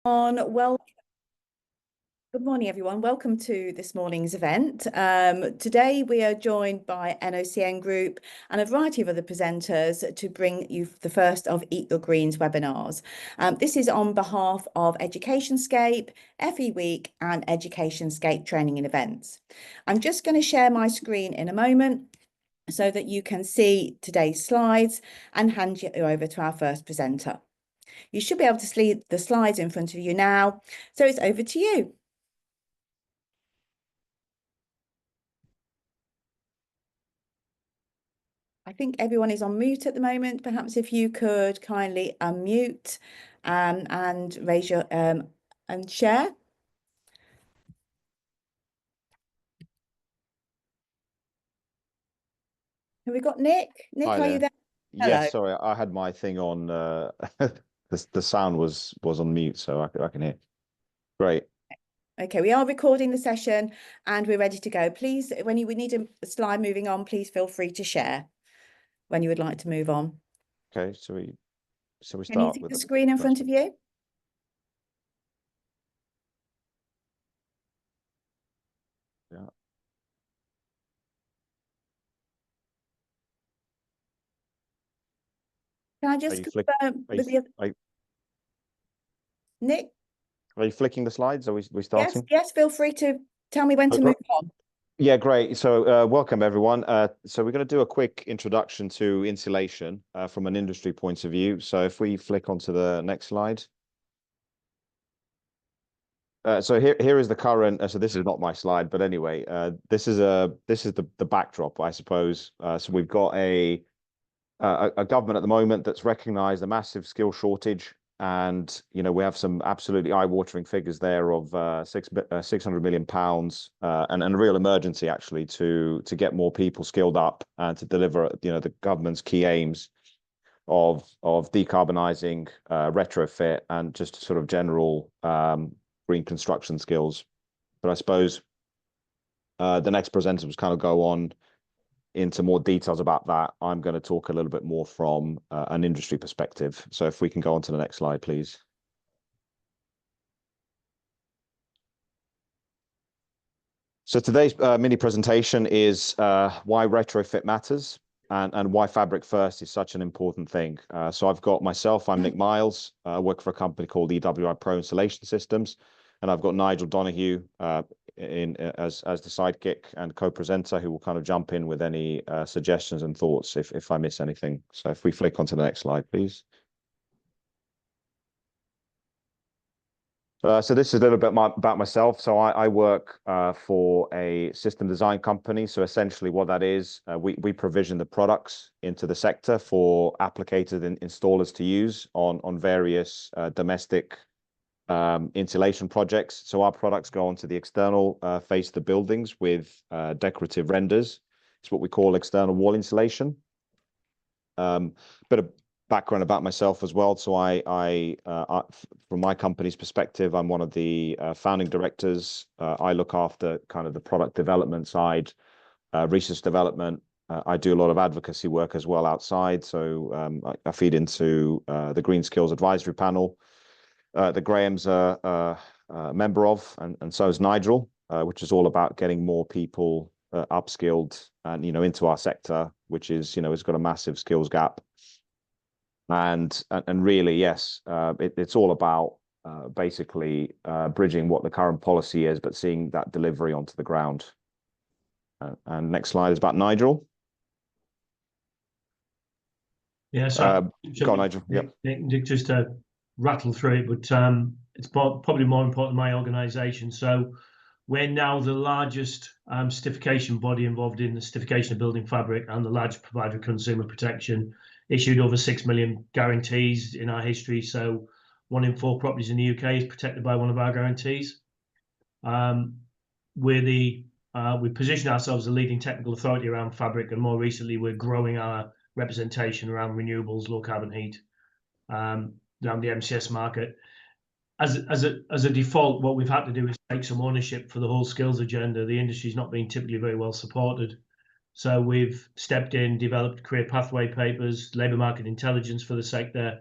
Well, good morning, everyone. Welcome to this morning's event. Today we are joined by NOCN Group and a variety of other presenters to bring you the first of Eat Your Greens webinars. This is on behalf of Educationscape, FE Week and Educationscape Training and Events. I'm just going to share my screen in a moment so that you can see today's slides and hand you over to our first presenter. You should be able to see the slides in front of you now, so it's over to you. I think everyone is on mute at the moment. Perhaps if you could kindly unmute and raise your and share. Have we got Nick? Nick, Hi are you there? Yes, Hello. sorry, I had my thing on. The sound was on mute, so I can hear. Great. Okay, we are recording the session and we're ready to go. Please, when we need a slide moving on, please feel free to share when you would like to move on. Okay, so we Can you start see with the screen in front of you? Yeah. Can I just confirm with you, Nick? Are you flicking the slides? Are we starting? Yes, feel free to tell me when to move on. Yeah, great. So welcome everyone. So we're going to do a quick introduction to insulation from an industry point of view. So if we flick onto the next slide. So here is the current. So this is not my slide, but anyway, this is the backdrop, I suppose. So we've got a government at the moment that's recognized a massive skill shortage, and we have some absolutely eye-watering figures there of 600 million pounds, and a real emergency actually to get more people skilled up and to deliver the government's key aims of decarbonising, retrofit, and just sort of general green construction skills. But I suppose the next presenter was kind of go on into more details about that. I'm going to talk a little bit more from an industry perspective. So if we can go on to the next slide, please. So today's mini presentation is why retrofit matters and why fabric first is such an important thing. So I've got myself, I'm Nick Miles. I work for a company called EWI Pro Insulation Systems. And I've got Nigel Donoghue as the sidekick and co-presenter, who will kind of jump in with any suggestions and thoughts if I miss anything. So if we flick onto the next slide, please. So this is a little bit about myself. So I work for a system design company. So essentially what that is, we provision the products into the sector for applicators and installers to use on various domestic insulation projects. So our products go onto the external face of the buildings with decorative renders. It's what we call external wall insulation. Bit of background about myself as well. So I from my company's perspective, I'm one of the founding directors. I look after kind of the product development side, research development. I do a lot of advocacy work as well outside. So I feed into the Green Skills Advisory Panel that Graham's a member of, and so is Nigel, which is all about getting more people upskilled and into our sector, which is has got a massive skills gap. And really, yes, it's all about basically bridging what the current policy is, but seeing that delivery onto the ground. And next slide is about Nigel. Yeah, so go on, Nigel. Nick, just to rattle through it, but it's probably more important than my organisation. So we're now the largest certification body involved in the certification of building fabric and the largest provider of consumer protection, issued over 6 million guarantees in our history. So 1 in 4 properties in the UK is protected by one of our guarantees. We position ourselves as a leading technical authority around fabric, and more recently we're growing our representation around renewables, low carbon heat, around the MCS market. As a default, what we've had to do is take some ownership for the whole skills agenda. The industry's not been typically very well supported. So we've stepped in, developed career pathway papers, labour market intelligence for the sector,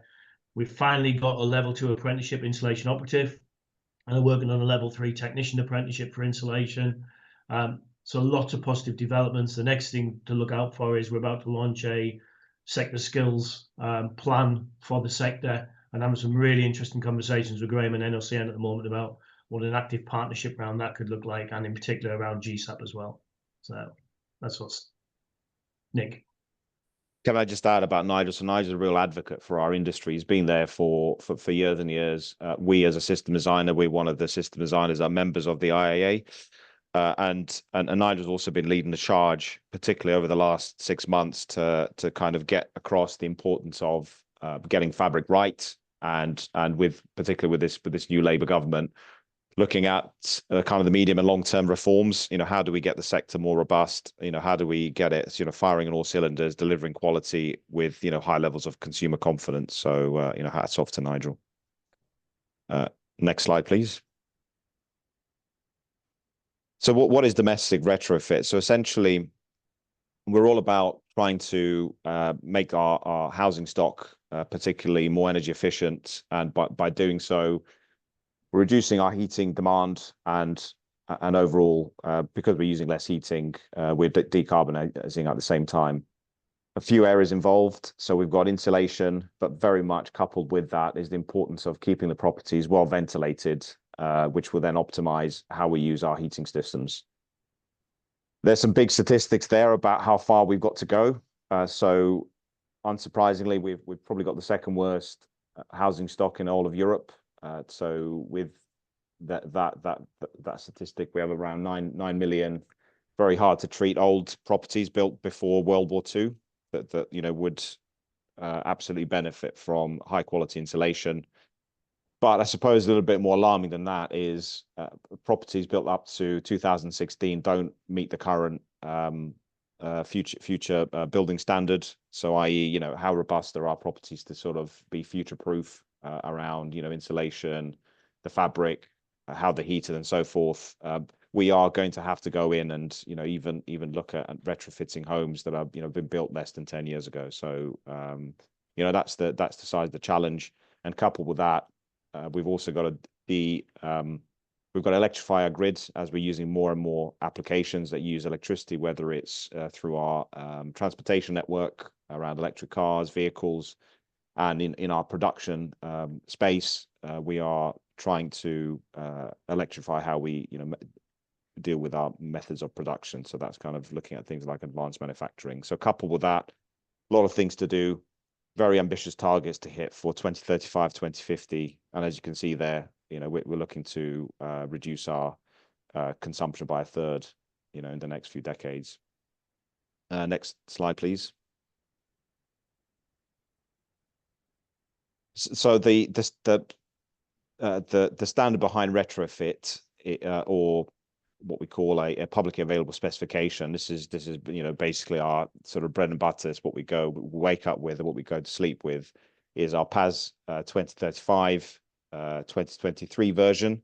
We've finally got a level 2 apprenticeship insulation operative, and I'm working on a level 3 technician apprenticeship for insulation. So lots of positive developments. The next thing to look out for is we're about to launch a sector skills plan for the sector, and having some really interesting conversations with Graham and NOCN at the moment about what an active partnership around that could look like, and in particular around GSAP as well. So that's what's Nick. Can I just add about Nigel? So Nigel's a real advocate for our industry. He's been there for years and years. We, as a system designer, we're one of the system designers, are members of the IAA. And Nigel's also been leading the charge, particularly over the last 6 months, to kind of get across the importance of getting fabric right, and particularly with this new Labour government, looking at kind of the medium and long-term reforms. How do we get the sector more robust? How do we get it, firing on all cylinders, delivering quality with, high levels of consumer confidence? So, hats off to Nigel. Next slide, please. So what is domestic retrofit? So essentially, we're all about trying to make our housing stock particularly more energy efficient, and by doing so, reducing our heating demand, and overall, because we're using less heating, we're decarbonizing at the same time. A few areas involved. So we've got insulation, but very much coupled with that is the importance of keeping the properties well ventilated, which will then optimize how we use our heating systems. There's some big statistics there about how far we've got to go. So unsurprisingly, we've probably got the second worst housing stock in all of Europe. So with that statistic, we have around 9 million very hard to treat old properties built before World War II that would absolutely benefit from high quality insulation. But I suppose a little bit more alarming than that is properties built up to 2016 don't meet the current future building standard. So, i.e., how robust are our properties to sort of be future proof around insulation, the fabric, how they're heated, and so forth. We are going to have to go in and even look at retrofitting homes that have been built less than 10 years ago. So that's the size of the challenge. And coupled with that, we've also got we've got to electrify our grids as we're using more and more applications that use electricity, whether it's through our transportation network around electric cars, vehicles, and in our production space, we are trying to electrify how we deal with our methods of production. So that's kind of looking at things like advanced manufacturing. So coupled with that, a lot of things to do, very ambitious targets to hit for 2035, 2050. And as you can see there, we're looking to reduce our consumption by a third, in the next few decades. Next slide, please. So the standard behind retrofit, or what we call a publicly available specification. This is basically our sort of bread and butter. It's what we wake up with, and what we go to sleep with, is our PAS 2035 2023 version,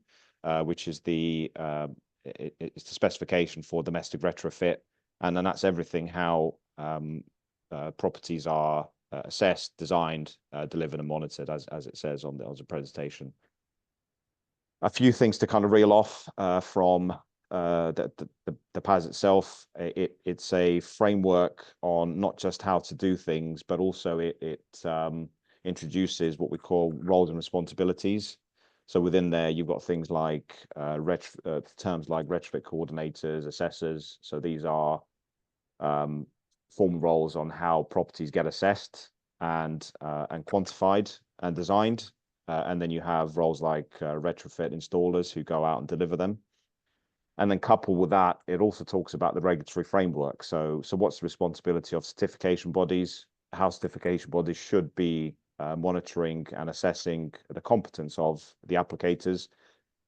which is it's the specification for domestic retrofit, and then that's everything how properties are assessed, designed, delivered, and monitored, as it says on the presentation. A few things to kind of reel off from the PAS itself. It's a framework on not just how to do things, but also it introduces what we call roles and responsibilities. So within there, you've got things like terms like retrofit coordinators, assessors. So these are formal roles on how properties get assessed and quantified and designed. And then you have roles like retrofit installers who go out and deliver them. And then coupled with that, it also talks about the regulatory framework. So what's the responsibility of certification bodies? How certification bodies should be monitoring and assessing the competence of the applicators?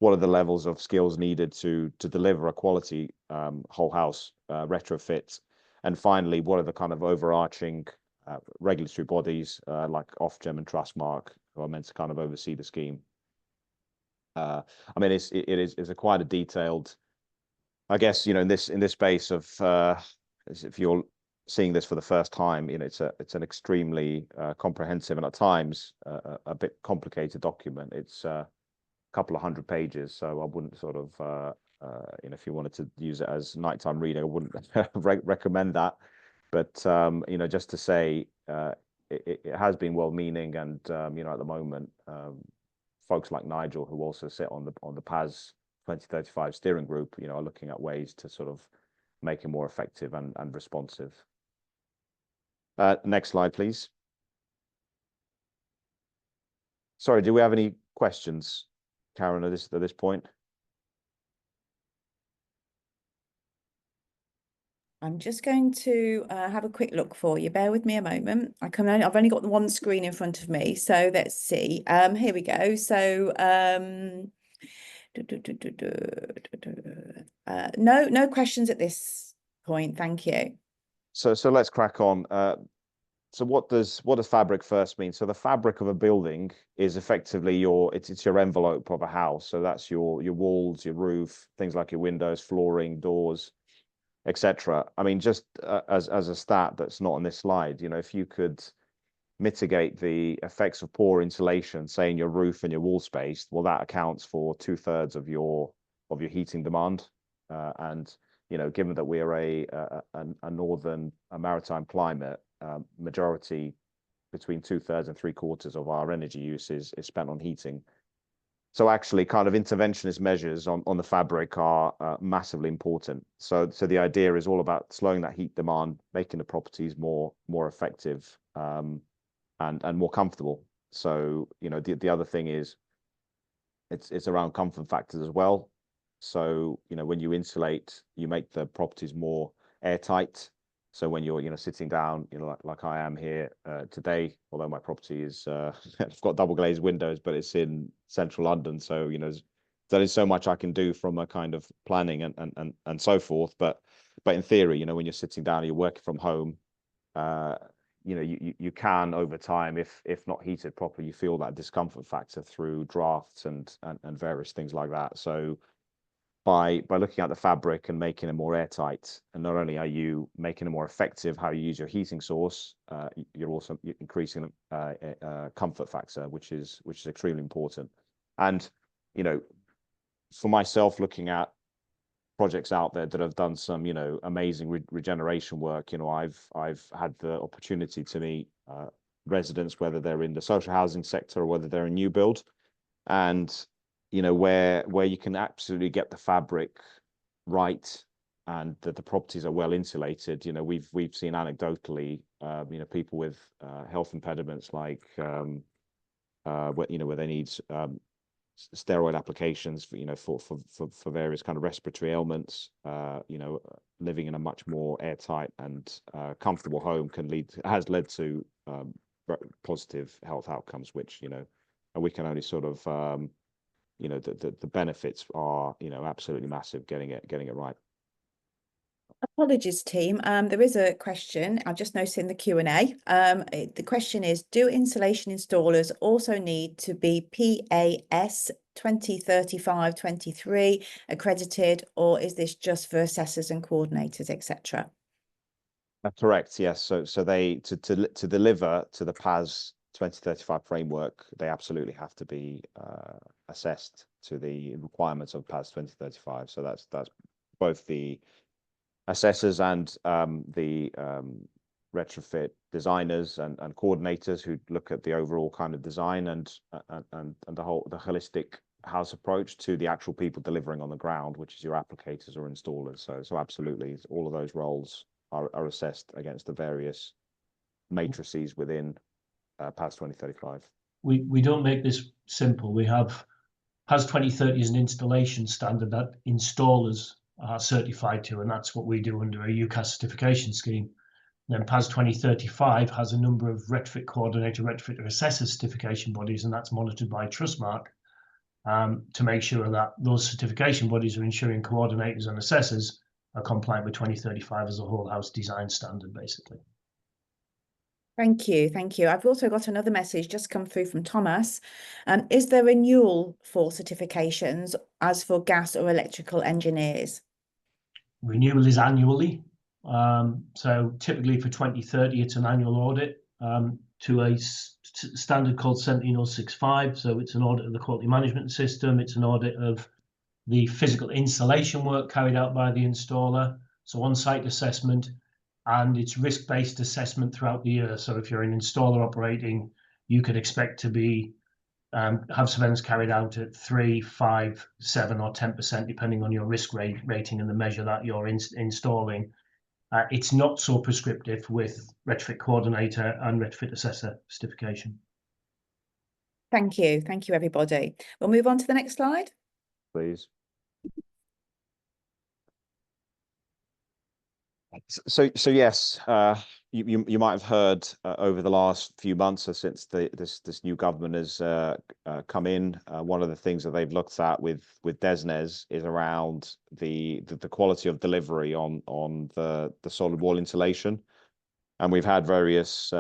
What are the levels of skills needed to deliver a quality whole house retrofit? And finally, what are the kind of overarching regulatory bodies like Ofgem and Trustmark who are meant to kind of oversee the scheme? I mean, it is quite a detailed, I guess, in this space of if you're seeing this for the first time, you know, it's an extremely comprehensive and at times a bit complicated document. It's a couple of 100 pages, so I wouldn't sort of you know, if you wanted to use it as nighttime reading, I wouldn't recommend that. But you know, just to say, it has been well-meaning, and you know, at the moment, folks like Nigel, who also sit on the PAS 2035 steering group, you know, are looking at ways to sort of make it more effective and responsive. Next slide, please. Sorry, do we have any questions, Karen, at this point? I'm just going to have a quick look for you. Bear with me a moment. I've only got the one screen in front of me, so let's see. Here we go. So no questions at this point. Thank you. So let's crack on. So what does fabric first mean? So the fabric of a building is effectively it's your envelope of a house. So that's your walls, your roof, things like your windows, flooring, doors, etc. I mean, just as a stat that's not on this slide, you know, if you could mitigate the effects of poor insulation, say in your roof and your wall space, well, that accounts for 2/3 of your heating demand. And you know, given that we are a northern maritime climate, majority between 2/3 and 3/4 of our energy use is spent on heating. So actually, kind of interventionist measures on the fabric are massively important. So the idea is all about slowing that heat demand, making the properties more effective and more comfortable. So you know, the other thing is it's around comfort factors as well. So you know, when you insulate, you make the properties more airtight. So when you're, you know, sitting down, you know, like I am here today, although my property is I've got double glazed windows, but it's in central London, so you know, there is so much I can do from a kind of planning and so forth. But in theory, you know, when you're sitting down, you're working from home, you know, you can over time, if not heated properly, you feel that discomfort factor through drafts and various things like that. So by looking at the fabric and making it more airtight, and not only are you making it more effective how you use your heating source, you're also increasing comfort factor, which is extremely important. And you know, for myself, looking at projects out there that have done some, you know, amazing regeneration work, you know, I've had the opportunity to meet residents, whether they're in the social housing sector or whether they're in new build, and you know, where you can absolutely get the fabric right and that the properties are well insulated. You know, we've seen anecdotally, you know, people with health impediments like where, you know, where they need steroid applications for, you know, for various kind of respiratory ailments, you know, living in a much more airtight and comfortable home has led to positive health outcomes, which, you know, we can only sort of you know, the benefits are, you know, absolutely massive getting it right. Apologies, team. There is a question I've just noticed in the Q&A. The question is, do insulation installers also need to be PAS 2035-23 accredited, or is this just for assessors and coordinators, etc.? That's correct. Yes. So they to deliver to the PAS 2035 framework, they absolutely have to be assessed to the requirements of PAS 2035. So that's both the assessors and the retrofit designers and coordinators who look at the overall kind of design and the holistic house approach to the actual people delivering on the ground, which is your applicators or installers. So absolutely, all of those roles are assessed against the various matrices within PAS 2035. We don't make this simple. We have PAS 2030 is an installation standard that installers are certified to, and that's what we do under a UCAS certification scheme. Then PAS 2035 has a number of retrofit coordinator, retrofit assessor certification bodies, and that's monitored by Trustmark to make sure that those certification bodies are ensuring coordinators and assessors are compliant with 2035 as a whole house design standard, basically. Thank you. Thank you. I've also got another message just come through from Thomas. Is there renewal for certifications as for gas or electrical engineers? Renewal is annually. So typically for 2030, it's an annual audit to a standard called 17065. So it's an audit of the quality management system. It's an audit of the physical installation work carried out by the installer. So on-site assessment, and it's risk-based assessment throughout the year. So if you're an installer operating, you could expect to be have surveillance carried out at 3, 5, 7, or 10%, depending on your risk rating and the measure that you're installing. It's not so prescriptive with retrofit coordinator and retrofit assessor certification. Thank you, everybody. We'll move on to the next slide. Please. So yes, you might have heard over the last few months, or since this new government has come in, one of the things that they've looked at with DESNZ is around the quality of delivery on the solid wall insulation, and we've had various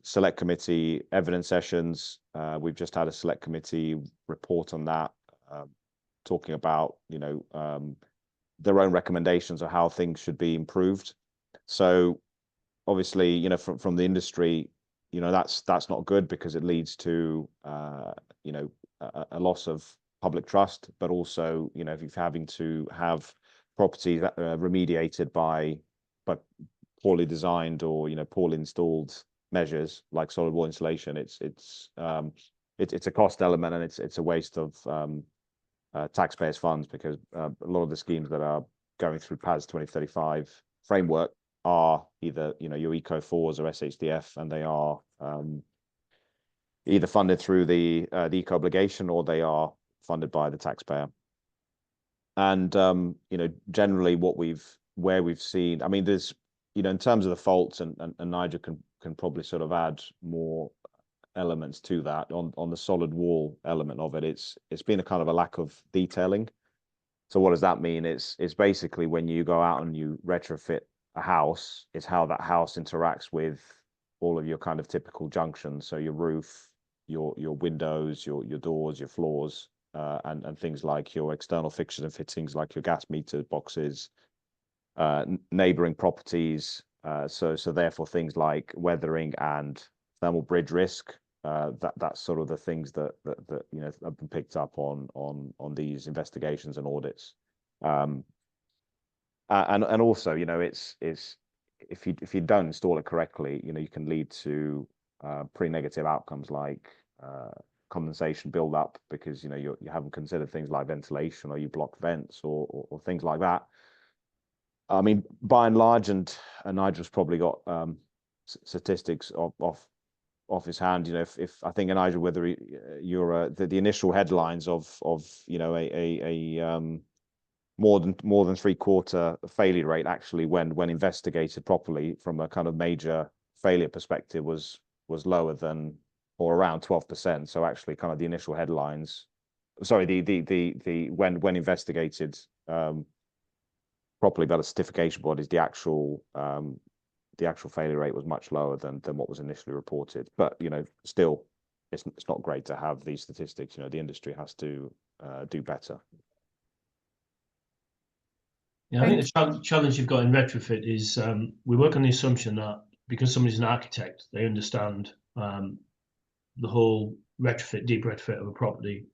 select committee evidence sessions. We've just had a select committee report on that, talking about their own recommendations of how things should be improved. So obviously, from the industry, that's not good, because it leads to a loss of public trust, but also, if you're having to have properties that are remediated by poorly designed or poorly installed measures like solid wall insulation, it's a cost element, and it's a waste of taxpayers' funds, because a lot of the schemes that are going through PAS 2035 framework are either your Eco 4s or SHDF, and they are either funded through the eco obligation, or they are funded by the taxpayer. And generally where we've seen, I mean, there's in terms of the faults, and Nigel can probably sort of add more elements to that. On the solid wall element of it, it's been a kind of a lack of detailing. So what does that mean? It's basically when you go out and you retrofit a house, it's how that house interacts with all of your kind of typical junctions. So your roof, your windows, your doors, your floors, and things like your external fixtures and fittings, like your gas meter boxes, neighboring properties. So therefore things like weathering and thermal bridge risk. That's sort of the things that have been picked up on these investigations and audits, and also it's if you don't install it correctly, you can lead to pretty negative outcomes like condensation buildup, because you haven't considered things like ventilation, or you block vents or things like that. I mean, by and large, and Nigel's probably got statistics off his hand. If I think, Nigel, whether you're the initial headlines of a more than 3/4 failure rate, actually when investigated properly from a kind of major failure perspective, was lower than, or around 12%. So actually, kind of the initial headlines, sorry, the when investigated properly by the certification bodies, the actual failure rate was much lower than what was initially reported. But still, it's not great to have these statistics. The industry has to do better. Yeah, I think the challenge you've got in retrofit is we work on the assumption that because somebody's an architect, they understand the whole deep retrofit of a property.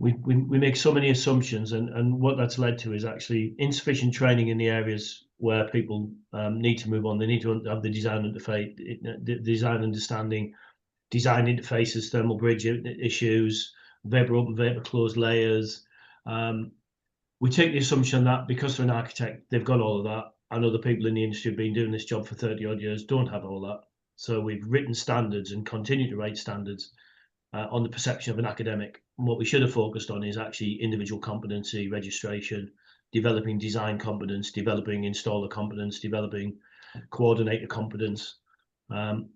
We make so many assumptions, and what that's led to is actually insufficient training in the areas where people need to move on. They need to have the design design understanding, design interfaces, thermal bridge issues, vapor open, vapor closed layers. We take the assumption that because they're an architect, they've got all of that, and other people in the industry have been doing this job for 30 odd years, don't have all that. So we've written standards and continue to write standards on the perception of an academic. And what we should have focused on is actually individual competency, registration, developing design competence, developing installer competence, developing coordinator competence.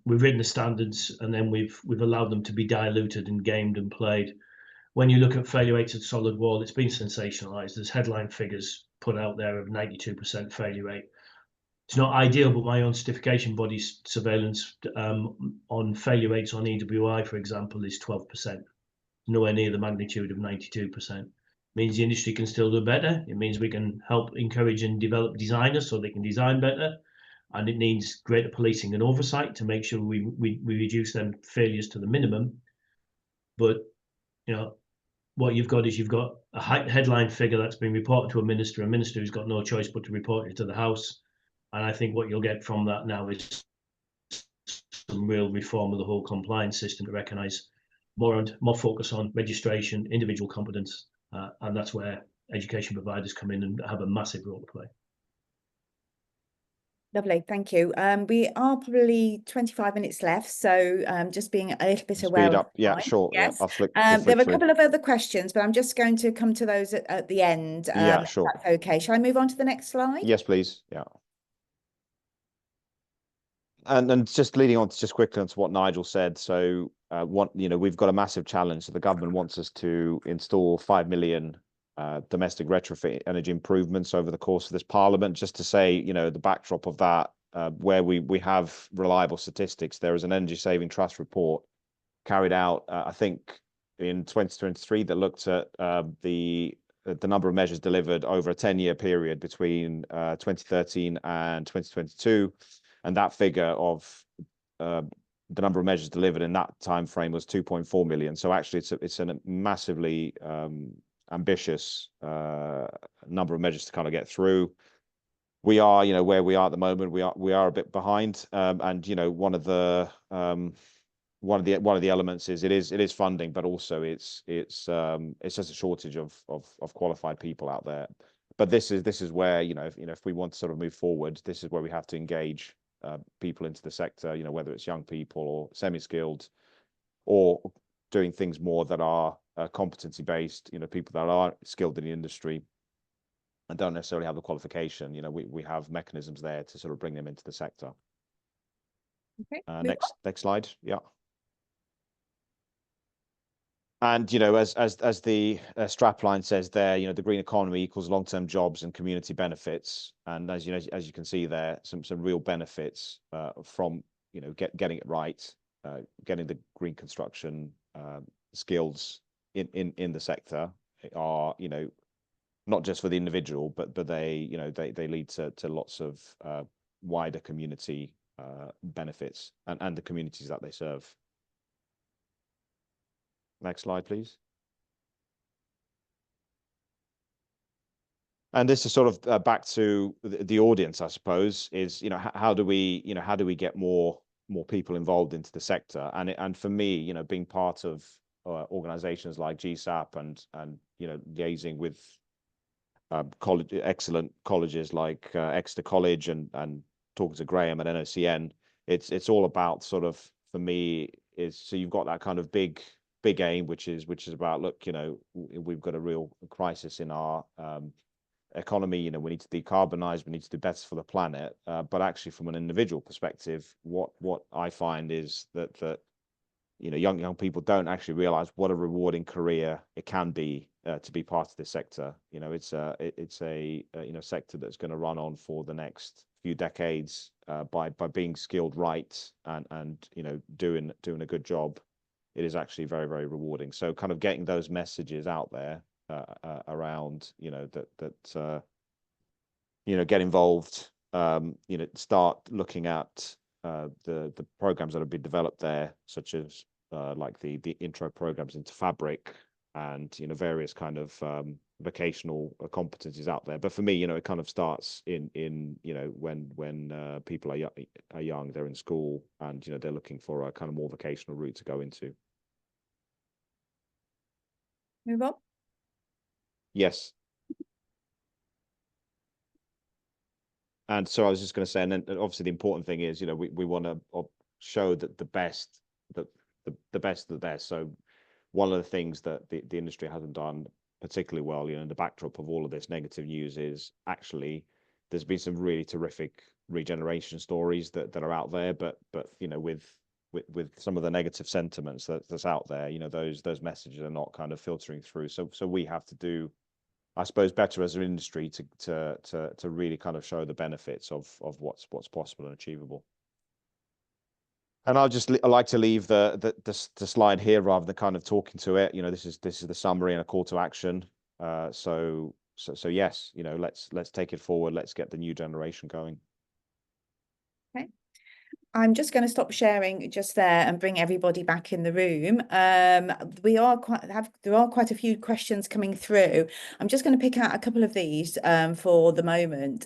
We've written the standards, and then we've allowed them to be diluted and gamed and played. When you look at failure rates at solid wall, it's been sensationalized. There's headline figures put out there of 92% failure rate. It's not ideal, but my own certification body's surveillance on failure rates on EWI, for example, is 12%, nowhere near the magnitude of 92%. means the industry can still do better. It means we can help encourage and develop designers so they can design better. And it needs greater policing and oversight to make sure we reduce them failures to the minimum. But, you know, what you've got is you've got a headline figure that's been reported to a minister who's got no choice but to report it to the House. And I think what you'll get from that now is some real reform of the whole compliance system to recognise more focus on registration, individual competence, and that's where education providers come in and have a massive role to play. Lovely, thank you. We are probably 25 minutes left, so just being a little bit aware Speed of up. Yeah, time. sure. Yes. Yeah, I'll flick There are a through. couple of other questions, but I'm just going to come to those at the end. Yeah, If sure. that's okay. Shall I move on to the next slide? Yes, please. Yeah. And just leading on to just quickly onto what Nigel said. So we've got a massive challenge. So the government wants us to install 5 million domestic retrofit energy improvements over the course of this parliament. Just to say, the backdrop of that, where we have reliable statistics, there is an energy saving trust report carried out, I think, in 2023 that looked at the number of measures delivered over a 10-year period between 2013 and 2022. And that figure of the number of measures delivered in that time frame was 2.4 million. So actually, it's a massively ambitious number of measures to kind of get through. We are, where we are at the moment, we are a bit behind. And one of the elements is it is funding, but also it's just a shortage of qualified people out there. But this is where if we want to sort of move forward, this is where we have to engage people into the sector, whether it's young people or semi-skilled, or doing things more that are competency-based, people that are skilled in the industry and don't necessarily have the qualification. We have mechanisms there to sort of bring them into the sector. Okay. Next slide. Yeah. And as the strapline says there, the green economy equals long-term jobs and community benefits. And as you can see there, some real benefits from getting it right, getting the green construction skills in the sector are not just for the individual, but they lead to lots of wider community benefits and the communities that they serve. Next slide, please. And this is sort of back to the audience, I suppose, is how do we get more people involved into the sector? And for me, being part of organizations like GSAP and liaising with excellent colleges like Exeter College and talking to Graham at NOCN, it's all about sort of, for me, is so you've got that kind of big aim, which is about, look, we've got a real crisis in our economy. We need to decarbonize, we need to do better for the planet. But actually, from an individual perspective, what I find is that young people don't actually realize what a rewarding career it can be to be part of this sector. It's a sector that's going to run on for the next few decades by being skilled right and doing a good job. It is actually very, very rewarding. So kind of getting those messages out there around, get involved, start looking at the programs that have been developed there, such as like the intro programs into fabric and various kind of vocational competencies out there. But for me, it kind of starts in when people are young, they're in school, and they're looking for a kind of more vocational route to go into. Move on. Yes. And so I was just going to say, and then obviously the important thing is, we want to show that the best of the best. So one of the things that the industry hasn't done particularly well, in the backdrop of all of this negative news, is actually there's been some really terrific regeneration stories that are out there, but with some of the negative sentiments that's out there, those messages are not kind of filtering through. So we have to do, I suppose, better as an industry to really kind of show the benefits of what's possible and achievable. And I like to leave the slide here rather than kind of talking to it. This is the summary and a call to action. So yes, you know, let's take it forward. Let's get the new generation going. Okay. I'm just going to stop sharing just there and bring everybody back in the room. There are quite a few questions coming through. I'm just going to pick out a couple of these for the moment.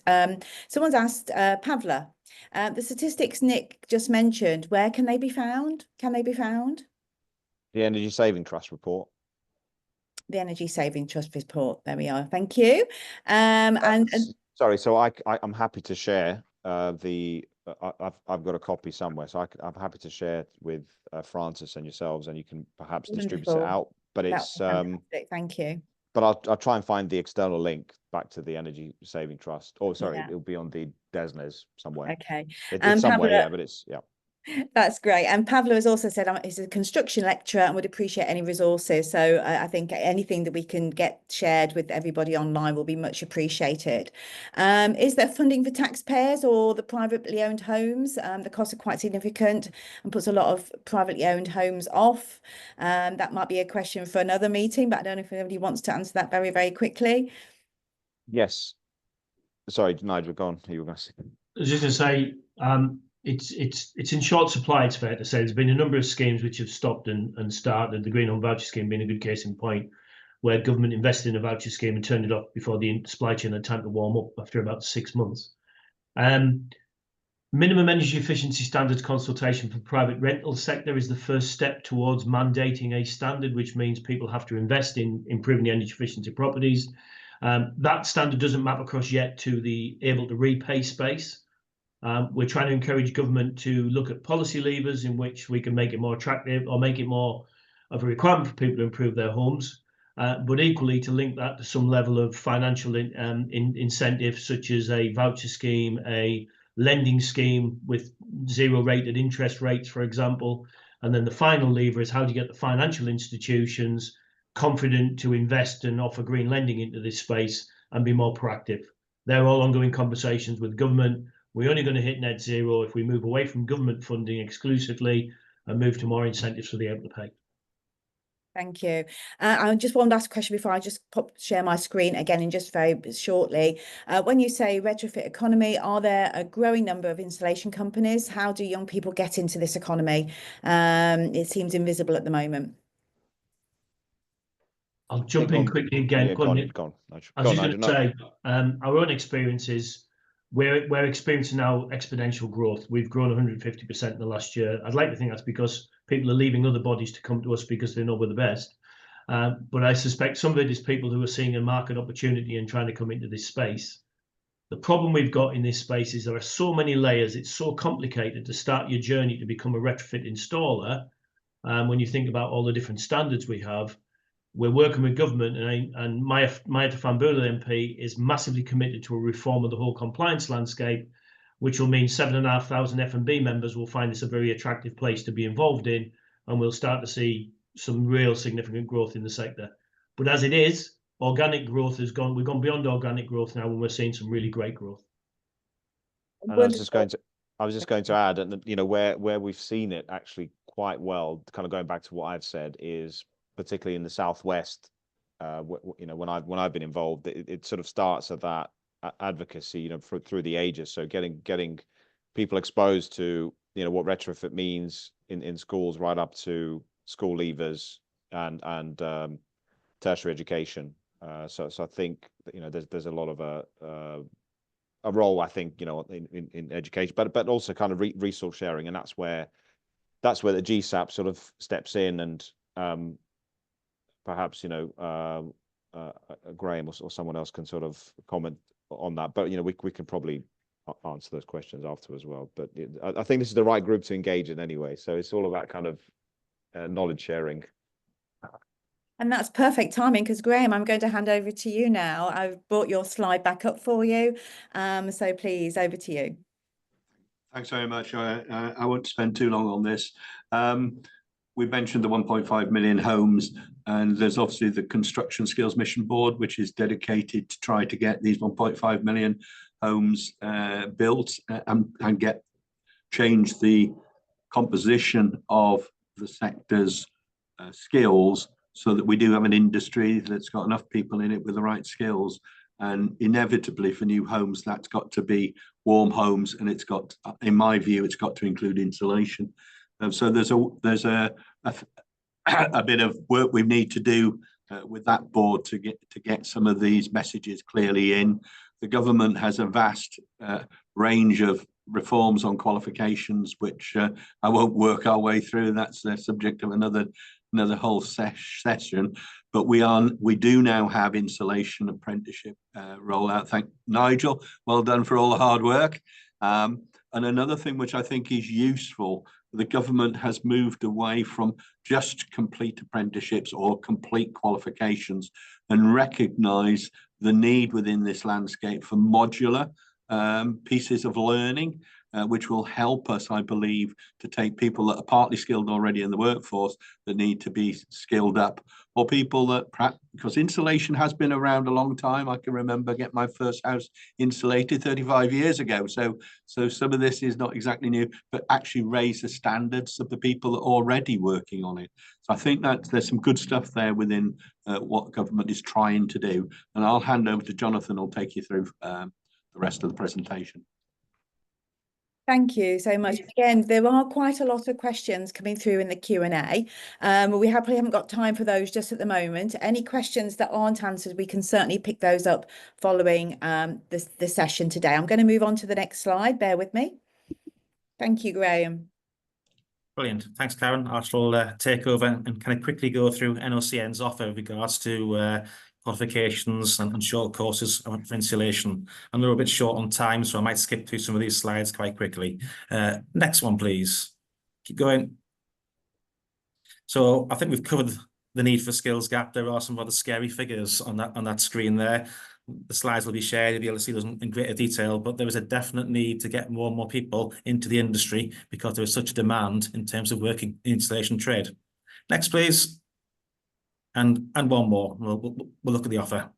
Someone's asked, Pavla, the statistics Nick just mentioned, where can they be found? Can they be found? The Energy Saving Trust report. The Energy Saving Trust report. There we are. Thank you. And sorry, so I'm happy to share I've got a copy somewhere, so I'm happy to share it with Francis and yourselves, and you can perhaps distribute it out. But it's fantastic. Thank you. But I'll try and find the external link back to the Energy Saving Trust. Oh, sorry, it'll be on the DESNES somewhere. Okay. It's somewhere, yeah, but it's That's great. And Pavlo has also said he's a construction lecturer and would appreciate any resources. So I think anything that we can get shared with everybody online will be much appreciated. Is there funding for taxpayers or the privately owned homes? The costs are quite significant and puts a lot of privately owned homes off. That might be a question for another meeting, but I don't know if anybody wants to answer that very, very quickly. Yes. Sorry, Nigel, go on. You were going to say. I was just going to say, it's in short supply, it's fair to say. There's been a number of schemes which have stopped and started, the Green Home Voucher Scheme being a good case in point, where government invested in a voucher scheme and turned it off before the supply chain had time to warm up after about 6 months. Minimum energy efficiency standards consultation for the private rental sector is the first step towards mandating a standard, which means people have to invest in improving the energy efficiency properties. That standard doesn't map across yet to the able to repay space. We're trying to encourage government to look at policy levers in which we can make it more attractive or make it more of a requirement for people to improve their homes, but equally to link that to some level of financial incentive, such as a voucher scheme, a lending scheme with zero rated interest rates, for example. And then the final lever is how do you get the financial institutions confident to invest and offer green lending into this space and be more proactive. They're all ongoing conversations with government. We're only going to hit net zero if we move away from government funding exclusively and move to more incentives for the able to pay. Thank you. I just one last question before I just share my screen again in just very shortly. When you say retrofit economy, are there a growing number of installation companies? How do young people get into this economy? It seems invisible at the moment. I'll jump in quickly again. Yeah, go on. I was just going to say, our own experiences, we're experiencing now exponential growth. We've grown 150% in the last year. I'd like to think that's because people are leaving other bodies to come to us because they know we're the best. But I suspect some of it is people who are seeing a market opportunity and trying to come into this space. The problem we've got in this space is there are so many layers. It's so complicated to start your journey to become a retrofit installer. When you think about all the different standards we have, we're working with government, and Maya Fambula MP is massively committed to a reform of the whole compliance landscape, which will mean 7,500 F&B members will find this a very attractive place to be involved in, and we'll start to see some real significant growth in the sector. But as it is, organic growth has gone. We've gone beyond organic growth now, and we're seeing some really great growth. And I was just going to add, and you know, where we've seen it actually quite well, kind of going back to what I've said, is particularly in the Southwest. You know, when I've been involved, it sort of starts at that advocacy, you know, through the ages. So getting people exposed to, you know, what retrofit means in schools, right up to school leavers and tertiary education. So I think, you know, there's a lot of a role, I think, you know, in education, but also kind of resource sharing, and that's where the GSAP sort of steps in, and perhaps, you know, Graham or someone else can sort of comment on that. But, you know, we can probably answer those questions after as well. But I think this is the right group to engage in anyway. So it's all about kind of knowledge sharing. And that's perfect timing, because Graham, I'm going to hand over to you now. I've brought your slide back up for you. So please, over to you. Thanks very much. I won't spend too long on this. We mentioned the 1.5 million homes, and there's obviously the Construction Skills Mission Board, which is dedicated to try to get these 1.5 million homes built and change the composition of the sector's skills, so that we do have an industry that's got enough people in it with the right skills. And inevitably for new homes, that's got to be warm homes, and it's got, in my view, it's got to include insulation. So there's a bit of work we need to do with that board to get some of these messages clearly in. The government has a vast range of reforms on qualifications, which I won't work our way through. That's the subject of another whole session. But we do now have insulation apprenticeship rollout. Thank Nigel. Well done for all the hard work. And another thing which I think is useful, the government has moved away from just complete apprenticeships or complete qualifications and recognise the need within this landscape for modular pieces of learning, which will help us, I believe, to take people that are partly skilled already in the workforce that need to be skilled up, or people that perhaps, because insulation has been around a long time. I can remember getting my first house insulated 35 years ago. So some of this is not exactly new, but actually raise the standards of the people that are already working on it. So I think that there's some good stuff there within what government is trying to do. And I'll hand over to Jonathan, who'll take you through the rest of the presentation. Thank you so much. Again, there are quite a lot of questions coming through in the Q&A. We probably haven't got time for those just at the moment. Any questions that aren't answered, we can certainly pick those up following the session today. I'm going to move on to the next slide. Bear with me. Thank you, Graham. Brilliant. Thanks, Karen. I shall take over and kind of quickly go through NOCN's offer with regards to qualifications and short courses for insulation. I'm a little bit short on time, so I might skip through some of these slides quite quickly. Next one, please. Keep going. So I think we've covered the need for skills gap. There are some rather scary figures on that screen there. The slides will be shared, you'll be able to see those in greater detail, but there is a definite need to get more and more people into the industry because there is such a demand in terms of working in the installation trade. Next, please. And one more, we'll look at the offer.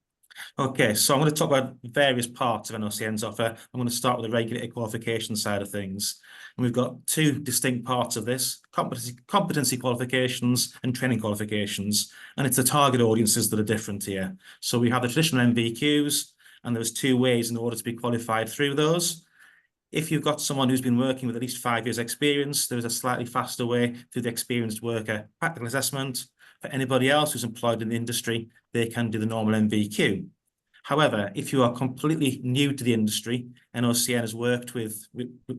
Okay, so I'm going to talk about various parts of NOCN's offer. I'm going to start with the regulated qualification side of things. And we've got two distinct parts of this, competency qualifications and training qualifications. And it's the target audiences that are different here. So we have the traditional NVQs, and there's two ways in order to be qualified through those. If you've got someone who's been working with at least 5 years experience, there's a slightly faster way through the experienced worker practical assessment. For anybody else who's employed in the industry, they can do the normal NVQ. However, if you are completely new to the industry, NOCN has worked with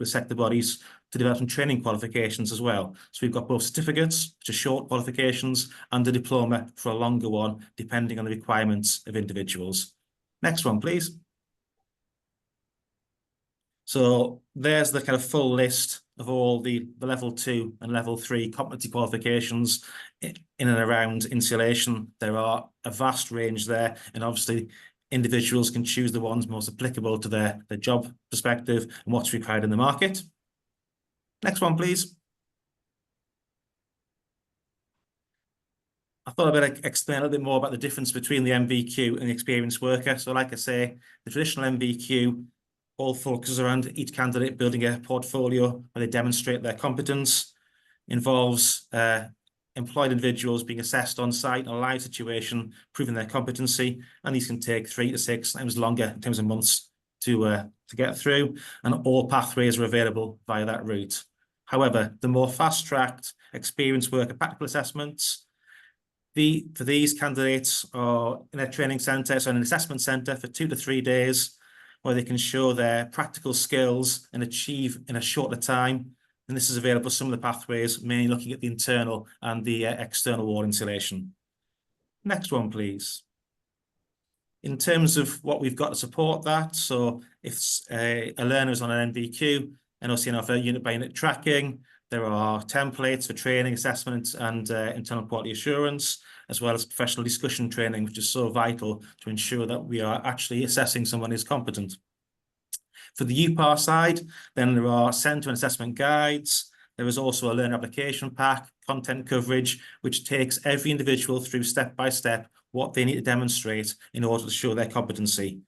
sector bodies to develop some training qualifications as well. So we've got both certificates, which are short qualifications, and a diploma for a longer one, depending on the requirements of individuals. Next one, please. So there's the kind of full list of all the level 2 and level 3 competency qualifications in and around insulation. There are a vast range there, and obviously individuals can choose the ones most applicable to their job perspective and what's required in the market. Next one, please. I thought I'd better explain a little bit more about the difference between the NVQ and the experienced worker. So like I say, the traditional NVQ all focuses around each candidate building a portfolio where they demonstrate their competence, involves employed individuals being assessed on site in a live situation, proving their competency, and these can take 3 to 6 times longer in terms of months to get through, and all pathways are available via that route. However, the more fast-tracked experienced worker practical assessments, for these candidates are in a training centre, so in an assessment centre for 2 to 3 days, where they can show their practical skills and achieve in a shorter time. And this is available for some of the pathways, mainly looking at the internal and the external wall insulation. Next one, please. In terms of what we've got to support that, so if a learner is on an NVQ, NOCN offer unit by unit tracking. There are templates for training, assessment, and internal quality assurance, as well as professional discussion training, which is so vital to ensure that we are actually assessing someone who's competent. For the UPAR side, then there are centre and assessment guides. There is also a learner application pack, content coverage, which takes every individual through step by step what they need to demonstrate in order to show their competency.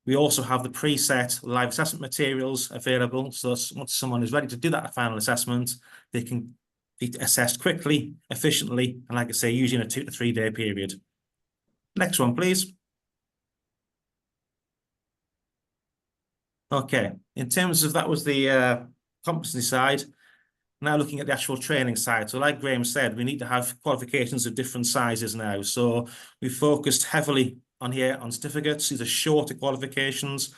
We also have the preset live assessment materials available. So once someone is ready to do that final assessment, they can be assessed quickly, efficiently, and like I say, usually in a 2 to 3 day period. Next one, please. Okay, in terms of that was the competency side. Now looking at the actual training side. So like Graham said, we need to have qualifications of different sizes now. So we focused heavily on here on certificates. These are shorter qualifications,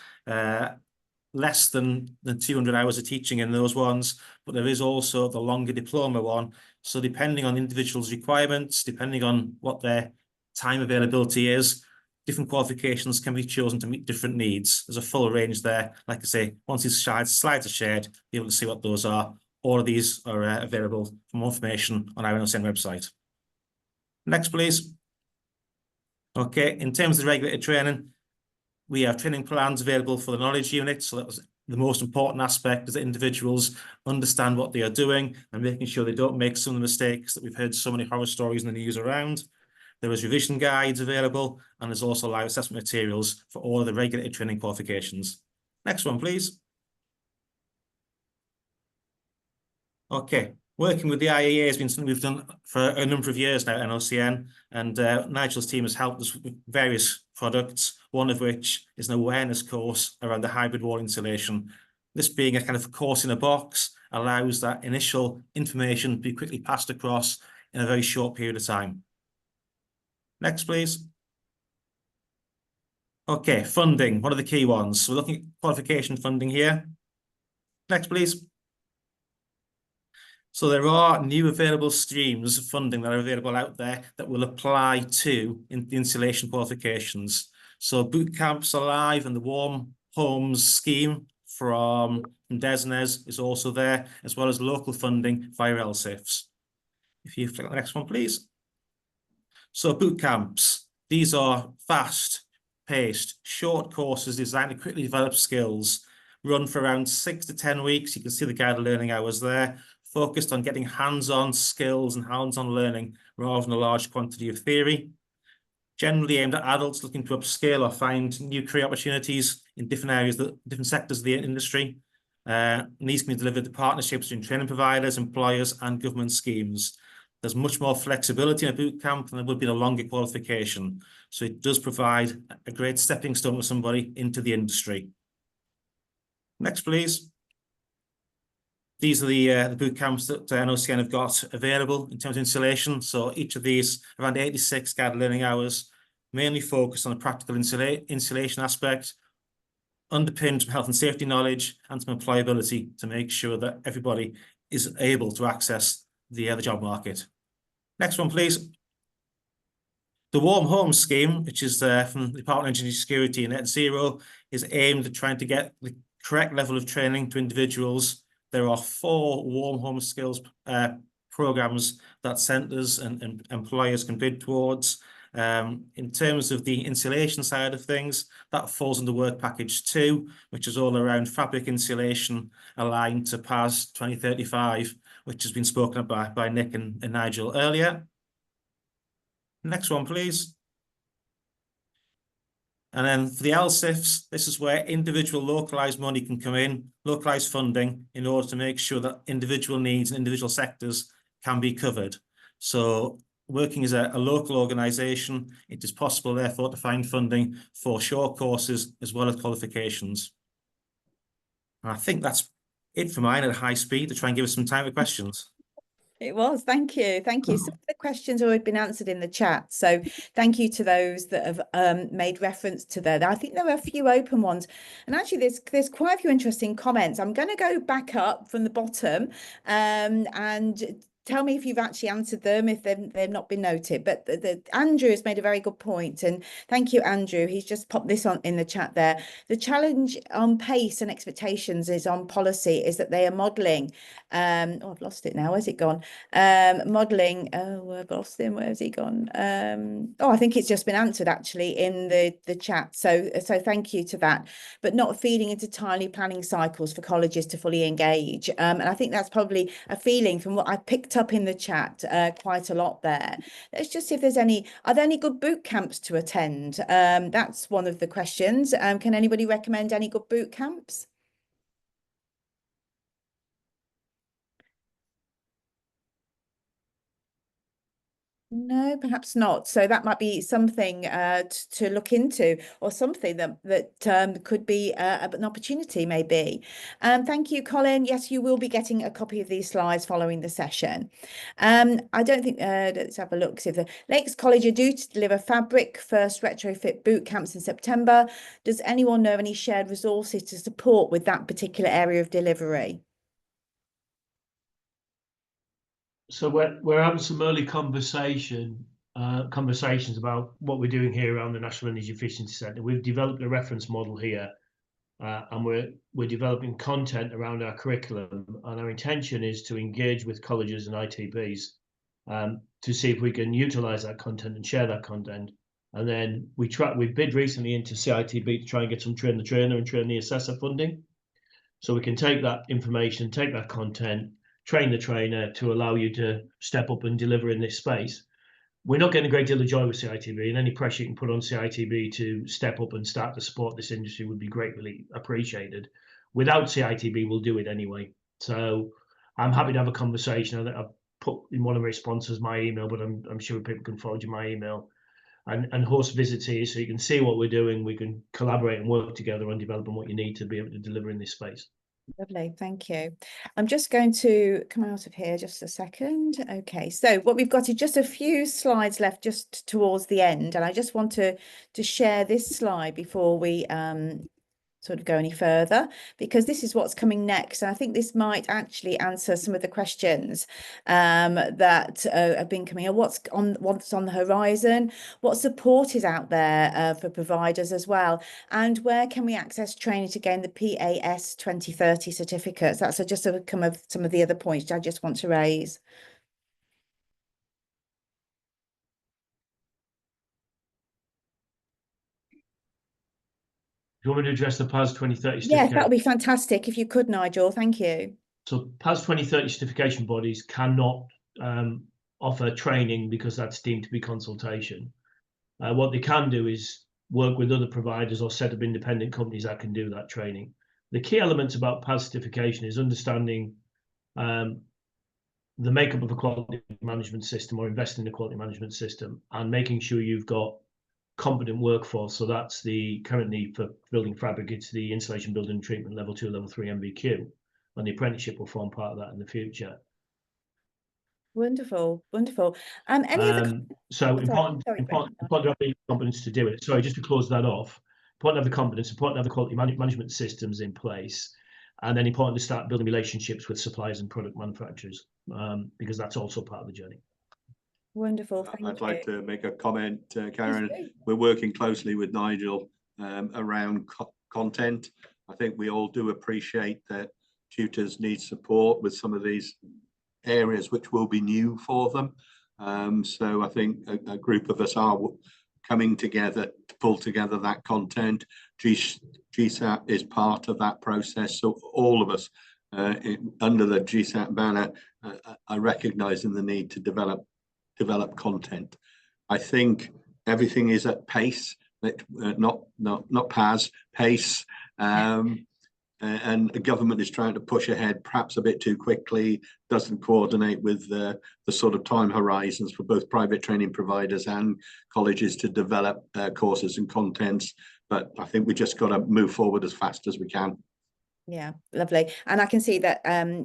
less than 200 hours of teaching in those ones, but there is also the longer diploma one. So depending on individuals' requirements, depending on what their time availability is, different qualifications can be chosen to meet different needs. There's a full range there. Like I say, once these slides are shared, you'll be able to see what those are. All of these are available for more information on our NOCN website. Next, please. Okay, in terms of the regulated training, we have training plans available for the knowledge unit. So that was the most important aspect, is that individuals understand what they are doing and making sure they don't make some of the mistakes that we've heard so many horror stories in the news around. There is revision guides available, and there's also live assessment materials for all of the regulated training qualifications. Next one, please. Okay, working with the IEA has been something we've done for a number of years now at NOCN, and Nigel's team has helped us with various products, one of which is an awareness course around the hybrid wall insulation. This being a kind of course in a box allows that initial information to be quickly passed across in a very short period of time. Next, please. Okay, funding, one of the key ones. So we're looking at qualification funding here. Next, please. So there are new available streams of funding that are available out there that will apply to the insulation qualifications. So boot camps are live, and the Warm Homes scheme from DESNZ is also there, as well as local funding via LSIFs. If you click on the next one, please. So boot camps, these are fast-paced, short courses designed to quickly develop skills, run for around 6 to 10 weeks. You can see the guided learning hours there, focused on getting hands-on skills and hands-on learning rather than a large quantity of theory. Generally aimed at adults looking to upskill or find new career opportunities in different areas, different sectors of the industry. And these can be delivered to partnerships between training providers, employers, and government schemes. There's much more flexibility in a boot camp than there would be in a longer qualification. So it does provide a great stepping stone for somebody into the industry. Next, please. These are the boot camps that NOCN have got available in terms of insulation. So each of these, around 86 guided learning hours, mainly focused on the practical insulation aspect, underpinned from health and safety knowledge and some employability to make sure that everybody is able to access the job market. Next one, please. The Warm Homes scheme, which is from the Department of Energy Security and Net Zero, is aimed at trying to get the correct level of training to individuals. There are 4 warm home skills programs that centres and employers can bid towards. In terms of the insulation side of things, that falls under Work Package 2, which is all around fabric insulation aligned to PAS 2035, which has been spoken about by Nick and Nigel earlier. Next one, please. And then for the LSIFs, this is where individual localised money can come in, localised funding, in order to make sure that individual needs and individual sectors can be covered. So working as a local organisation, it is possible, therefore, to find funding for short courses as well as qualifications. And I think that's it for mine at a high speed to try and give us some time for questions. It was. Thank you. Thank you. Some of the questions have already been answered in the chat. So thank you to those that have made reference to that. I think there are a few open ones. And actually, there's quite a few interesting comments. I'm going to go back up from the bottom and tell me if you've actually answered them, if they've not been noted. But Andrew has made a very good point, and thank you, Andrew. He's just popped this on in the chat there. The challenge on pace and expectations is on policy, is that they are modelling. Oh, I've lost it now. Where's it gone? Modelling. Oh, I've lost him. Where's he gone? Oh, I think it's just been answered actually in the chat. So thank you to that. But not feeding into timely planning cycles for colleges to fully engage. And I think that's probably a feeling from what I picked up in the chat quite a lot there. Let's just see if there's are there any good boot camps to attend? That's one of the questions. Can anybody recommend any good boot camps? No, perhaps not. So that might be something to look into, or something that could be an opportunity, maybe. Thank you, Colin. Yes, you will be getting a copy of these slides following the session. I don't think, let's have a look. See if the Lakes College are due to deliver fabric first retrofit boot camps in September. Does anyone know any shared resources to support with that particular area of delivery? So we're having some early conversations about what we're doing here around the National Energy Efficiency Centre. We've developed a reference model here, and we're developing content around our curriculum. And our intention is to engage with colleges and ITBs to see if we can utilise that content and share that content. And then we bid recently into CITB to try and get some train the trainer and train the assessor funding, so we can take that information, take that content, train the trainer to allow you to step up and deliver in this space. We're not getting a great deal of joy with CITB, and any pressure you can put on CITB to step up and start to support this industry would be greatly appreciated. Without CITB, we'll do it anyway. So I'm happy to have a conversation. I've put in one of my responses my email, but I'm sure people can forward you my email and host visits here so you can see what we're doing. We can collaborate and work together on developing what you need to be able to deliver in this space. Lovely, thank you. I'm just going to come out of here just a second. Okay, so what we've got is just a few slides left just towards the end, and I just want to share this slide before we sort of go any further, because this is what's coming next, and I think this might actually answer some of the questions that have been coming. What's on the horizon, what support is out there for providers as well, and where can we access training to gain the PAS 2030 certificates? That's just some of the other points I just want to raise. Do you want me to address the PAS 2030 certification? Yes, that would be fantastic if you could, Nigel. Thank you. So PAS 2030 certification bodies cannot offer training because that's deemed to be consultation. What they can do is work with other providers or set up independent companies that can do that training. The key elements about PAS certification is understanding the makeup of a quality management system or investing in a quality management system, and making sure you've got competent workforce. So that's the currently for building fabric, it's the installation, building, treatment level 2, level 3 MVQ, and the apprenticeship will form part of that in the future. Wonderful, wonderful. Any other? So important to have the competence to do it. Sorry, just to close that off. Important to have the competence, important to have the quality management systems in place, and then important to start building relationships with suppliers and product manufacturers, because that's also part of the journey. Wonderful, thank you. I'd like to make a comment, Karen. We're working closely with Nigel around content. I think we all do appreciate that tutors need support with some of these areas which will be new for them. So I think a group of us are coming together to pull together that content. GSAT is part of that process. So all of us under the GSAT banner are recognising the need to develop content. I think everything is at pace, not PAS, pace. And the government is trying to push ahead perhaps a bit too quickly, doesn't coordinate with the sort of time horizons for both private training providers and colleges to develop courses and contents. But I think we just got to move forward as fast as we can. Yeah, lovely. And I can see that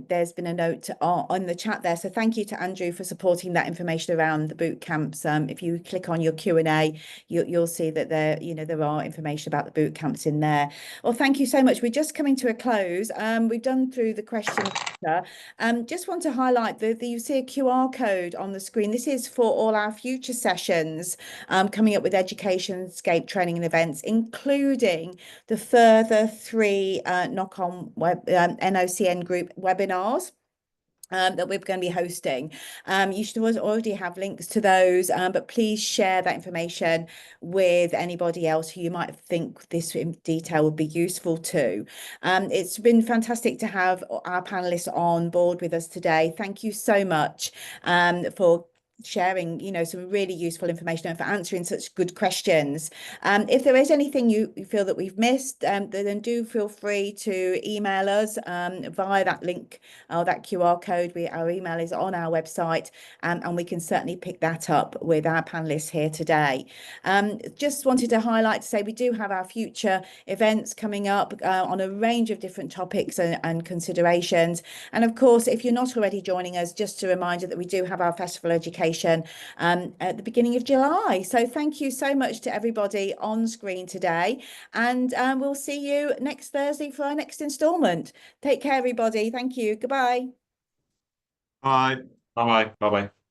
there's been a note on the chat there. So thank you to Andrew for supporting that information around the boot camps. If you click on your Q&A, you'll see that there are information about the boot camps in there. Well, thank you so much. We're just coming to a close. We've done through the question. Just want to highlight that you see a QR code on the screen. This is for all our future sessions coming up with education, scape training and events, including the further 3 NOCN NOCN group webinars that we're going to be hosting. You should already have links to those, but please share that information with anybody else who you might think this in detail would be useful to. It's been fantastic to have our panelists on board with us today. Thank you so much for sharing, you know, some really useful information and for answering such good questions. If there is anything you feel that we've missed, then do feel free to email us via that link or that QR code. Our email is on our website, and we can certainly pick that up with our panelists here today. Just wanted to highlight to say we do have our future events coming up on a range of different topics and considerations. And of course, if you're not already joining us, just to remind you that we do have our festival education at the beginning of July. So thank you so much to everybody on screen today, and we'll see you next Thursday for our next instalment. Take care, everybody. Thank you. Goodbye. Bye. Bye bye. Bye bye.